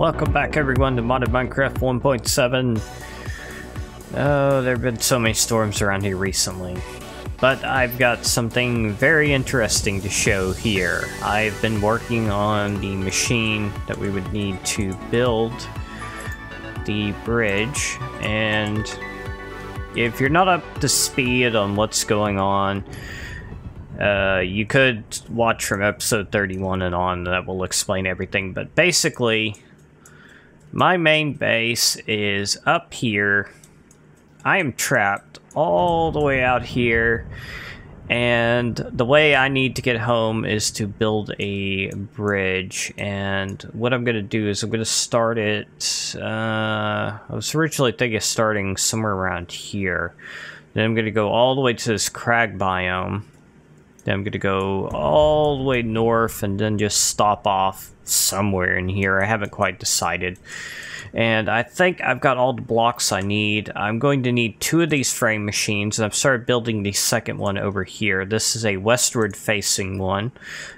Welcome back everyone to Modded Minecraft 1.7. Oh, there have been so many storms around here recently. But I've got something very interesting to show here. I've been working on the machine that we would need to build the bridge, and if you're not up to speed on what's going on, you could watch from episode 31 and on. That will explain everything, but basically my main base is up here. I am trapped all the way out here, and the way I need to get home is to build a bridge. And what I'm going to do is I'm going to start it, I was originally thinking of starting somewhere around here. Then I'm going to go all the way to this crag biome. Then I'm going to go all the way north and then just stop off somewhere in here. I haven't quite decided. And I think I've got all the blocks I need. I'm going to need 2 of these frame machines, and I've started building the second one over here. This is a westward facing one,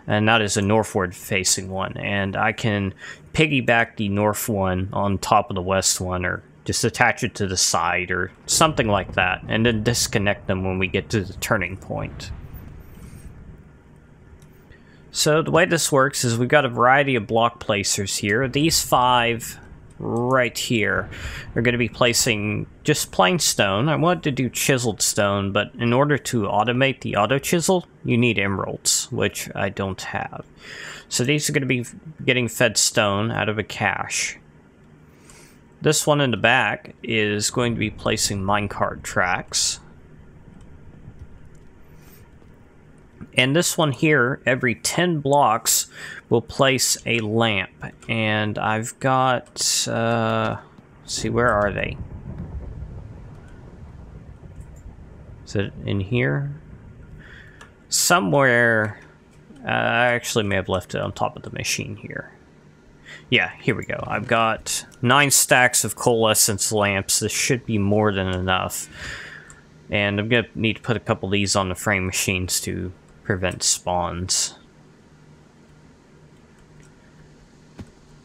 and that is a northward facing one. And I can piggyback the north one on top of the west one, or just attach it to the side or something like that, and then disconnect them when we get to the turning point. So the way this works is we've got a variety of block placers here. These 5 right here are going to be placing just plain stone. I wanted to do chiseled stone, but in order to automate the auto chisel, you need emeralds, which I don't have. So these are going to be getting fed stone out of a cache. This one in the back is going to be placing minecart tracks. And this one here, every 10 blocks, will place a lamp. And I've got, let's see, where are they? Is it in here? Somewhere, I actually may have left it on top of the machine here. Yeah, here we go. I've got 9 stacks of coalescence lamps. This should be more than enough. And I'm going to need to put a couple of these on the frame machines to prevent spawns.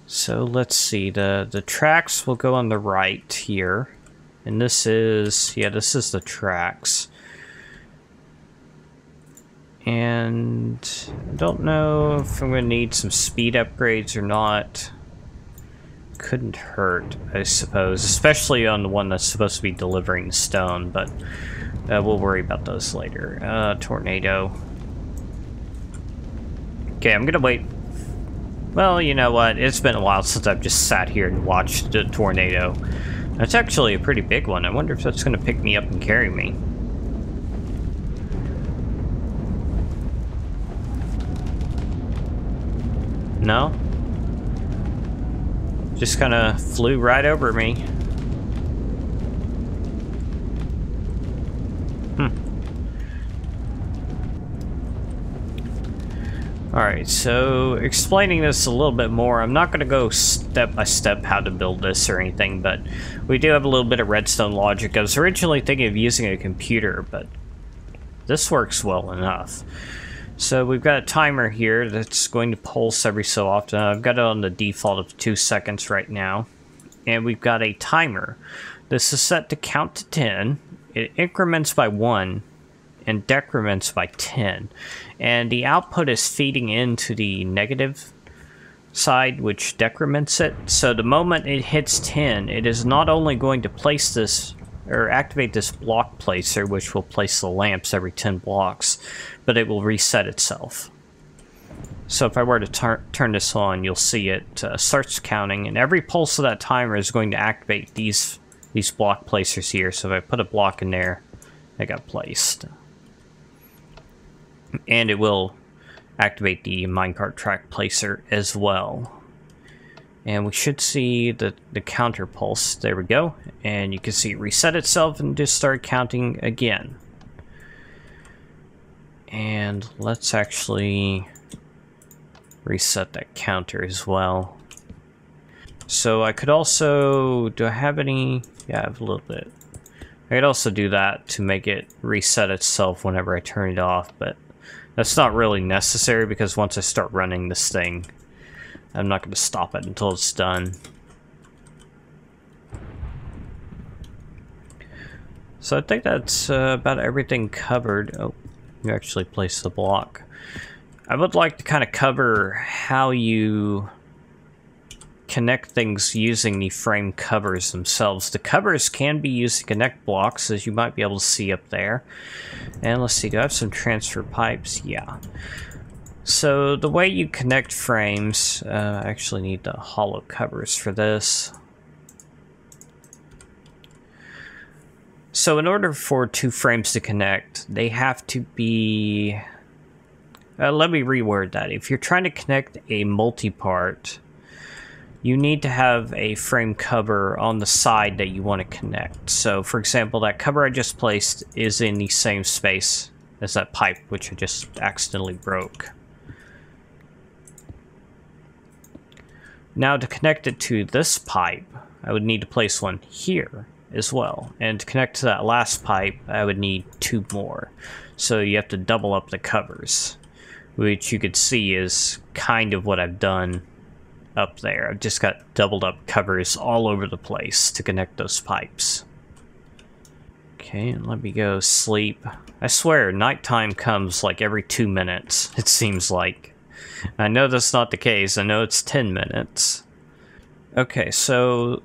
So let's see, the tracks will go on the right here, and this is, yeah, this is the tracks. And I don't know if I'm going to need some speed upgrades or not. Couldn't hurt, I suppose, especially on the one that's supposed to be delivering stone, but we'll worry about those later. Tornado. Okay, I'm gonna wait. Well, you know what? It's been a while since I've just sat here and watched the tornado. That's actually a pretty big one. I wonder if that's gonna pick me up and carry me. No? Just kinda flew right over me. Alright, so explaining this a little bit more, I'm not going to go step by step how to build this or anything, but we do have a little bit of redstone logic. I was originally thinking of using a computer, but this works well enough. So we've got a timer here that's going to pulse every so often. I've got it on the default of 2 seconds right now. And we've got a timer. This is set to count to 10. It increments by 1. And decrements by 10, and the output is feeding into the negative side, which decrements it. So the moment it hits 10, it is not only going to place this or activate this block placer, which will place the lamps every 10 blocks, but it will reset itself. So if I were to turn this on, you'll see it starts counting, and every pulse of that timer is going to activate these block placers here. So if I put a block in there, it got placed. And it will activate the minecart track placer as well. And we should see the counter pulse. There we go. And you can see it reset itself and just start counting again. And let's actually reset that counter as well. So I could also, do I have any? Yeah, I have a little bit. I could also do that to make it reset itself whenever I turn it off, but that's not really necessary because once I start running this thing, I'm not going to stop it until it's done. So I think that's about everything covered. Oh, you actually placed the block. I would like to kind of cover how you connect things using the frame covers themselves. The covers can be used to connect blocks, as you might be able to see up there. And let's see, do I have some transfer pipes? Yeah. So the way you connect frames, I actually need the hollow covers for this. So in order for two frames to connect, they have to be... let me reword that. If you're trying to connect a multi-part, you need to have a frame cover on the side that you want to connect. So for example, that cover I just placed is in the same space as that pipe, which I just accidentally broke. Now to connect it to this pipe, I would need to place one here as well. And to connect to that last pipe, I would need two more. So you have to double up the covers, which you could see is kind of what I've done up there. I've just got doubled up covers all over the place to connect those pipes. Okay, and let me go sleep. I swear, nighttime comes like every 2 minutes, it seems like. I know that's not the case. I know it's 10 minutes. Okay, so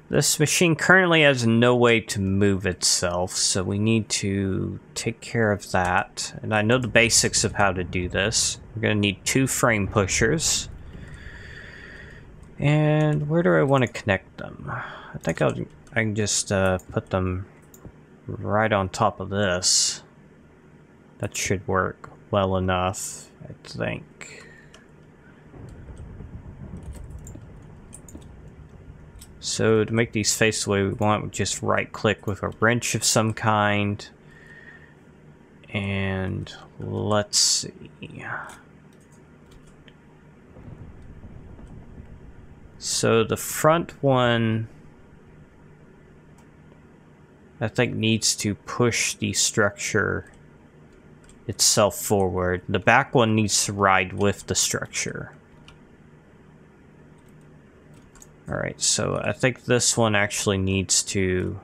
this machine currently has no way to move itself, so we need to take care of that. And I know the basics of how to do this. We're going to need 2 frame pushers. And where do I want to connect them? I think I can just put them right on top of this. That should work well enough, I think. So to make these face the way we want, we just right click with a wrench of some kind. And let's see. So the front one, I think, needs to push the structure itself forward. The back one needs to ride with the structure. Alright, so I think this one actually needs to...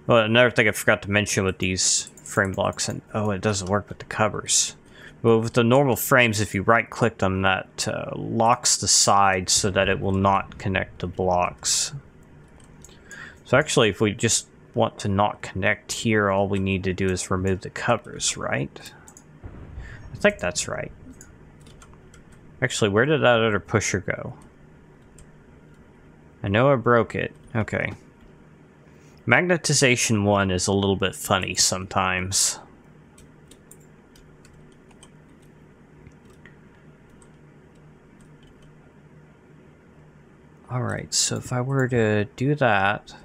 Well, another thing I forgot to mention with these frame blocks, and oh, it doesn't work with the covers. But with the normal frames, if you right-click them, that locks the side so that it will not connect to blocks. So actually, if we just want to not connect here, all we need to do is remove the covers, right? I think that's right. Actually, where did that other pusher go? I know I broke it. Okay. Magnetization 1 is a little bit funny sometimes. Alright, so if I were to do that,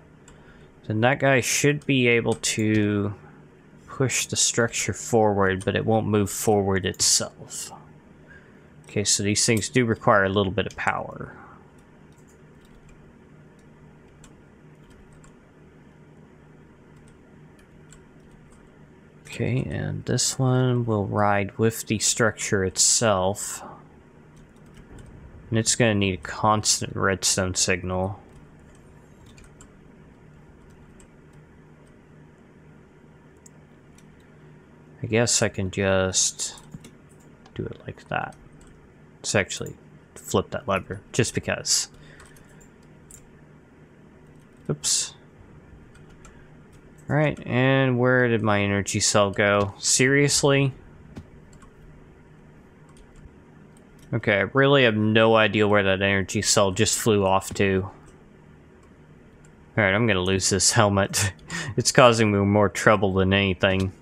then that guy should be able to push the structure forward, but it won't move forward itself. Okay, so these things do require a little bit of power. Okay, and this one will ride with the structure itself. And it's going to need a constant redstone signal. I guess I can just do it like that. Let's actually flip that lever, just because. Oops. Alright, and where did my energy cell go? Seriously? Okay, I really have no idea where that energy cell just flew off to. Alright, I'm gonna lose this helmet. It's causing me more trouble than anything.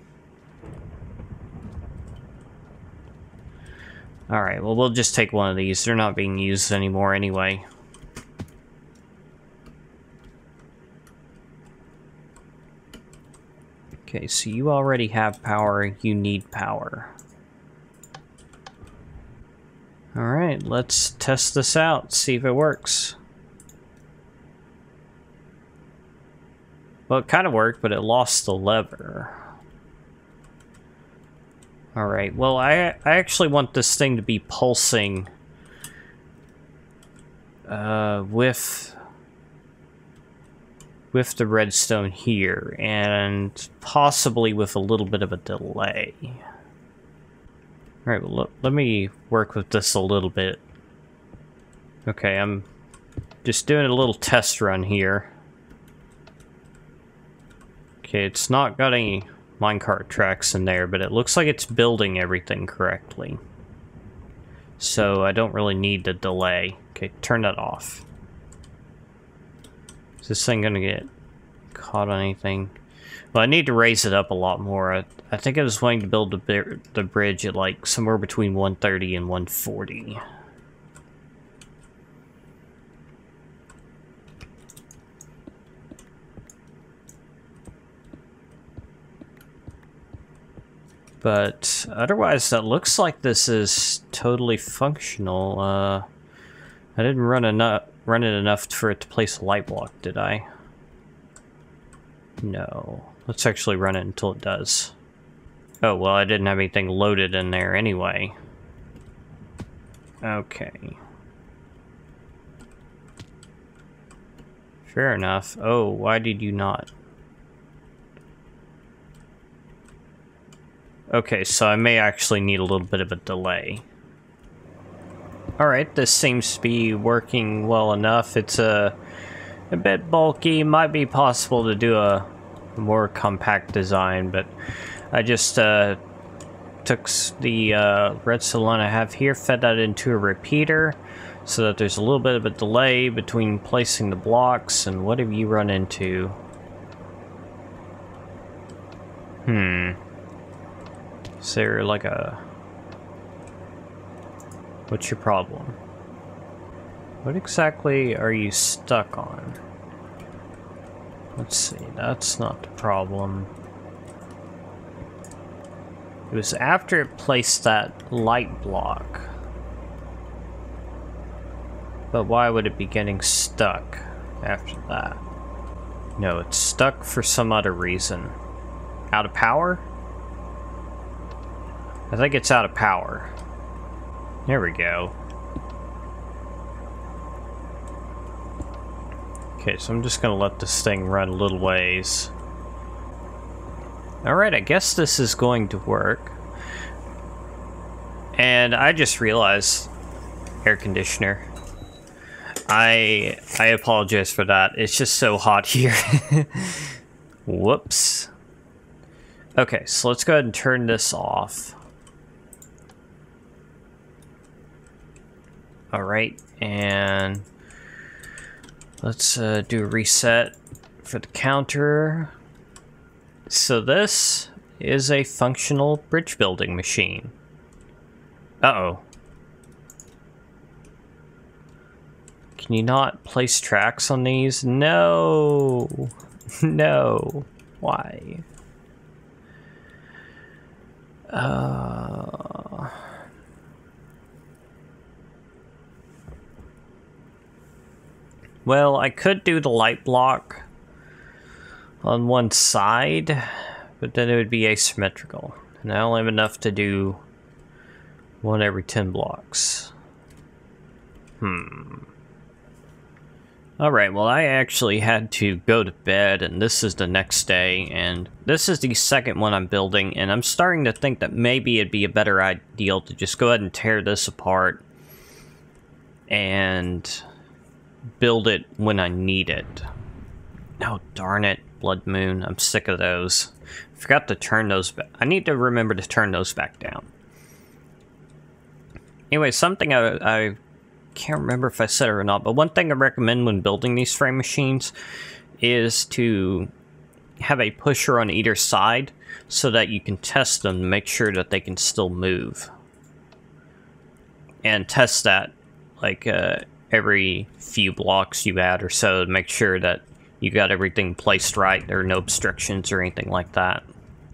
Alright, well, we'll just take one of these. They're not being used anymore anyway. Okay, so you already have power. You need power. Alright, let's test this out, see if it works. Well, it kind of worked, but it lost the lever. Alright, well, I actually want this thing to be pulsing with the redstone here, and possibly with a little bit of a delay. Alright, well, let me work with this a little bit. Okay, I'm just doing a little test run here. Okay, it's not got any minecart tracks in there, but it looks like it's building everything correctly. So I don't really need the delay. Okay, turn that off. Is this thing gonna get caught on anything? Well, I need to raise it up a lot more. I think I was wanting to build the bridge at like somewhere between 130 and 140. But otherwise, that looks like this is totally functional. I didn't run it enough for it to place a light block, did I? No. Let's actually run it until it does. Oh, well, I didn't have anything loaded in there anyway. Okay. Fair enough. Oh, why did you not? Okay, so I may actually need a little bit of a delay. Alright, this seems to be working well enough. It's a bit bulky. Might be possible to do a more compact design, but I just took the redstone line I have here, fed that into a repeater, so that there's a little bit of a delay between placing the blocks. And what have you run into? Is there like a... What's your problem? What exactly are you stuck on? Let's see, that's not the problem. It was after it placed that light block. But why would it be getting stuck after that? No, it's stuck for some other reason. Out of power? I think it's out of power. There we go. Okay, so I'm just gonna let this thing run a little ways. Alright, I guess this is going to work. And I just realized, air conditioner. I apologize for that. It's just so hot here. Whoops. Okay, so let's go ahead and turn this off. Alright, and let's do a reset for the counter. So this is a functional bridge building machine. Uh-oh. Can you not place tracks on these? No! No. Why? Well, I could do the light block on one side, but then it would be asymmetrical. And I only have enough to do one every 10 blocks. Alright, well, I actually had to go to bed, and this is the next day, and this is the second one I'm building, and I'm starting to think that maybe it'd be a better idea to just go ahead and tear this apart and build it when I need it. Oh, darn it, Blood Moon. I'm sick of those. I forgot to turn those back. I need to remember to turn those back down. Anyway, something I can't remember if I said it or not, but one thing I recommend when building these frame machines is to have a pusher on either side so that you can test them to make sure that they can still move. And test that like every few blocks you add or so to make sure that you got everything placed right, there are no obstructions or anything like that.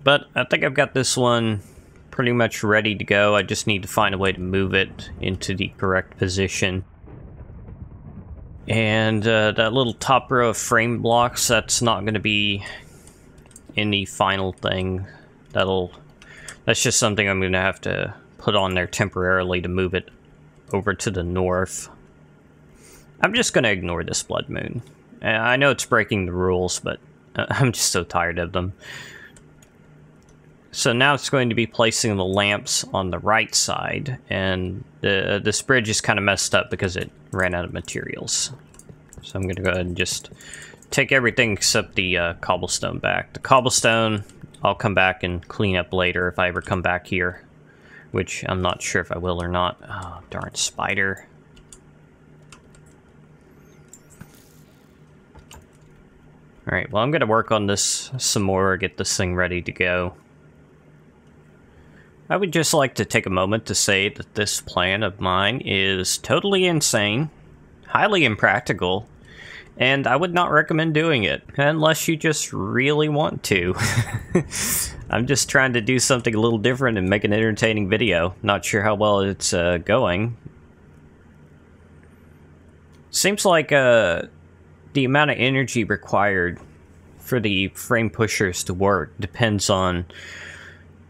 But I think I've got this one pretty much ready to go. I just need to find a way to move it into the correct position. And that little top row of frame blocks, that's not going to be in the final thing. That's just something I'm going to have to put on there temporarily to move it over to the north. I'm just going to ignore this blood moon. I know it's breaking the rules, but I'm just so tired of them. So now it's going to be placing the lamps on the right side, and this bridge is kind of messed up because it ran out of materials. So I'm going to go ahead and just take everything except the cobblestone back. The cobblestone, I'll come back and clean up later if I ever come back here, which I'm not sure if I will or not. Oh, darn spider. Alright, well, I'm going to work on this some more, get this thing ready to go. I would just like to take a moment to say that this plan of mine is totally insane, highly impractical, and I would not recommend doing it, unless you just really want to. I'm just trying to do something a little different and make an entertaining video. Not sure how well it's going. Seems like the amount of energy required for the frame pushers to work depends on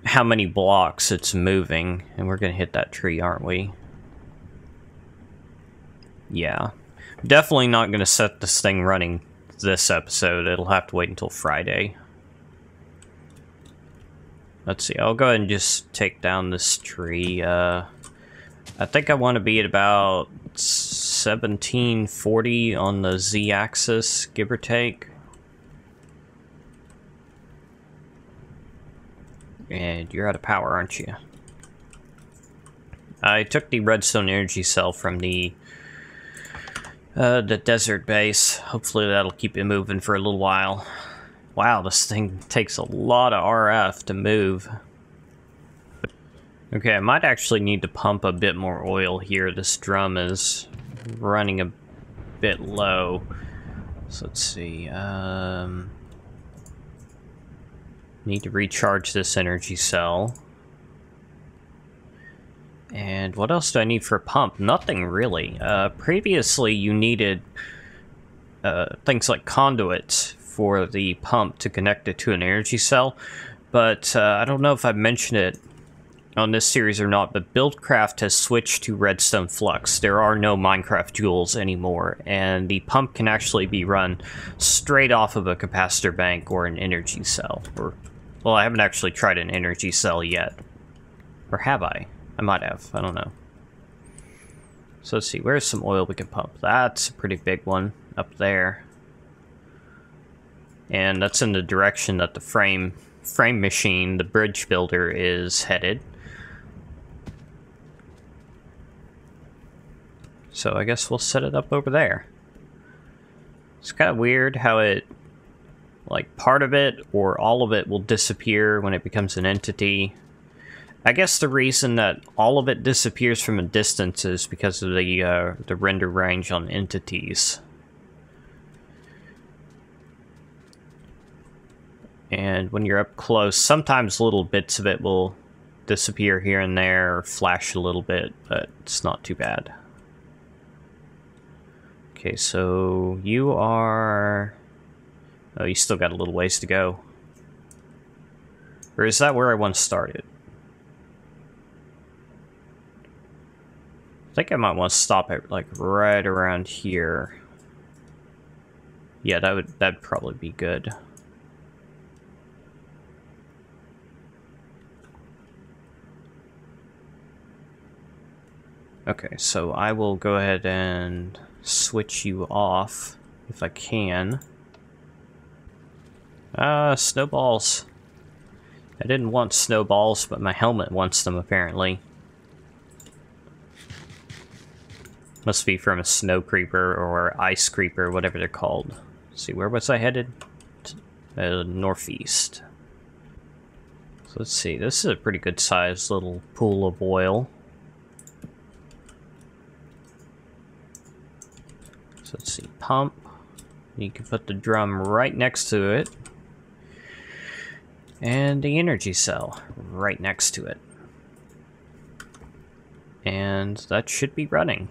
how many blocks it's moving. And we're going to hit that tree, aren't we? Yeah. Definitely not going to set this thing running this episode. It'll have to wait until Friday. Let's see. I'll go ahead and just take down this tree. I think I want to be at about 1740 on the Z-axis, give or take. And you're out of power, aren't you? I took the redstone energy cell from the desert base. Hopefully that'll keep it moving for a little while. Wow, this thing takes a lot of RF to move. Okay, I might actually need to pump a bit more oil here. This drum is running a bit low. So let's see. Need to recharge this energy cell. And what else do I need for a pump? Nothing really. Previously, you needed things like conduits for the pump to connect it to an energy cell. But I don't know if I've mentioned it on this series or not, but Buildcraft has switched to Redstone Flux. There are no Minecraft joules anymore, and the pump can actually be run straight off of a capacitor bank or an energy cell. Or, well, I haven't actually tried an energy cell yet. Or have I? I might have. I don't know. So let's see. Where's some oil we can pump? That's a pretty big one up there. And that's in the direction that the frame machine, the bridge builder, is headed. So I guess we'll set it up over there. It's kind of weird how it, like, part of it or all of it will disappear when it becomes an entity. I guess the reason that all of it disappears from a distance is because of the render range on entities. And when you're up close, sometimes little bits of it will disappear here and there, or flash a little bit, but it's not too bad. Okay, so you are... Oh, you still got a little ways to go. Or is that where I want to start it? I think I might want to stop it, like, right around here. Yeah, that'd probably be good. Okay, so I will go ahead and switch you off if I can. Snowballs. I didn't want snowballs, but my helmet wants them apparently. Must be from a snow creeper or ice creeper, whatever they're called. Let's see, where was I headed? Northeast. So let's see, this is a pretty good sized little pool of oil. So let's see, pump. You can put the drum right next to it. And the energy cell right next to it. And that should be running.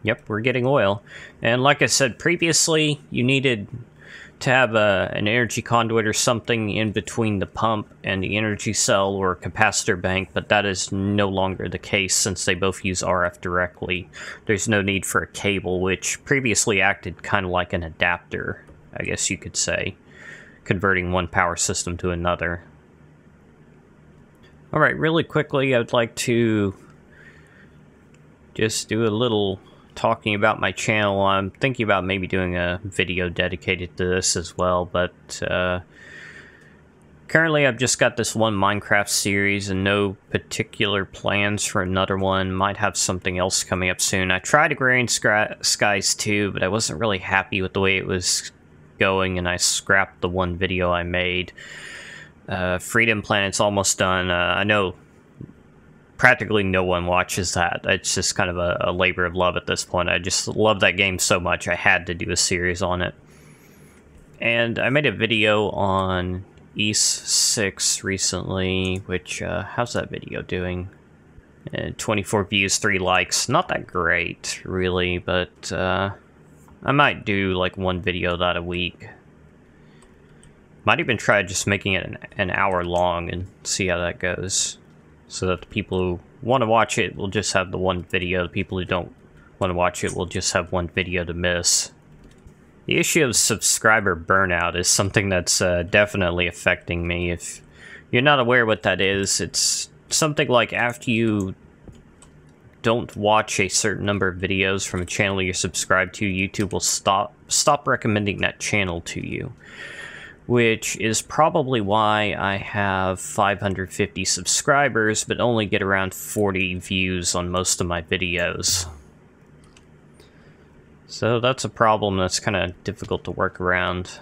Yep, we're getting oil. And like I said previously, you needed to have an energy conduit or something in between the pump and the energy cell or capacitor bank, but that is no longer the case since they both use RF directly. There's no need for a cable, which previously acted kind of like an adapter, I guess you could say, converting one power system to another. Alright, really quickly, I would like to just do a little talking about my channel. I'm thinking about maybe doing a video dedicated to this as well, but currently I've just got this one Minecraft series and no particular plans for another one. Might have something else coming up soon. I tried Agrarian Skies 2, but I wasn't really happy with the way it was going, and I scrapped the one video I made. Freedom Planet's almost done. I know practically no one watches that. It's just kind of a labor of love at this point. I just love that game so much, I had to do a series on it. And I made a video on East 6 recently, which, how's that video doing? 24 views, 3 likes. Not that great, really, but I might do like one video that a week. Might even try just making it an hour long and see how that goes. So that the people who want to watch it will just have the one video. The people who don't want to watch it will just have one video to miss. The issue of subscriber burnout is something that's definitely affecting me. If you're not aware what that is, it's something like after you don't watch a certain number of videos from a channel you're subscribed to, YouTube will stop recommending that channel to you. Which is probably why I have 550 subscribers, but only get around 40 views on most of my videos. So that's a problem that's kind of difficult to work around.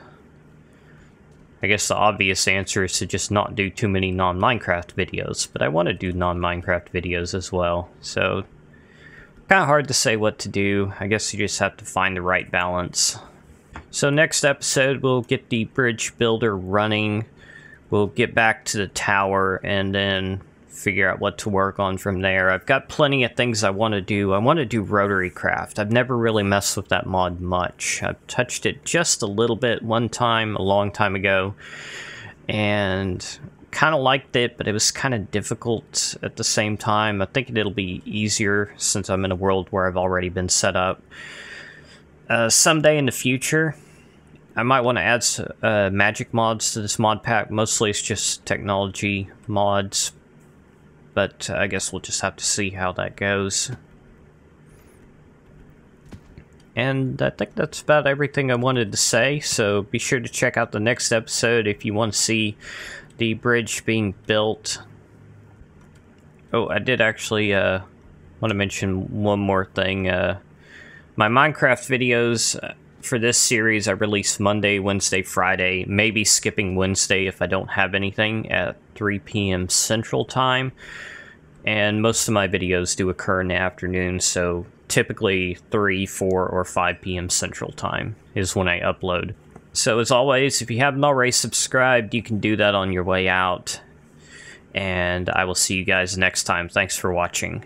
I guess the obvious answer is to just not do too many non-Minecraft videos, but I want to do non-Minecraft videos as well, so kind of hard to say what to do. I guess you just have to find the right balance. So next episode, we'll get the bridge builder running, we'll get back to the tower, and then figure out what to work on from there. I've got plenty of things I want to do. I want to do rotary craft. I've never really messed with that mod much. I've touched it just a little bit one time, a long time ago, and kind of liked it, but it was kind of difficult at the same time. I think it'll be easier since I'm in a world where I've already been set up. Someday in the future, I might want to add magic mods to this mod pack. Mostly it's just technology mods, but I guess we'll just have to see how that goes. And I think that's about everything I wanted to say, so be sure to check out the next episode if you want to see the bridge being built. Oh, I did actually want to mention one more thing. My Minecraft videos for this series I release Monday, Wednesday, Friday, maybe skipping Wednesday if I don't have anything, at 3 p.m. Central Time. And most of my videos do occur in the afternoon, so typically 3, 4, or 5 p.m. Central Time is when I upload. So as always, if you haven't already subscribed, you can do that on your way out. And I will see you guys next time. Thanks for watching.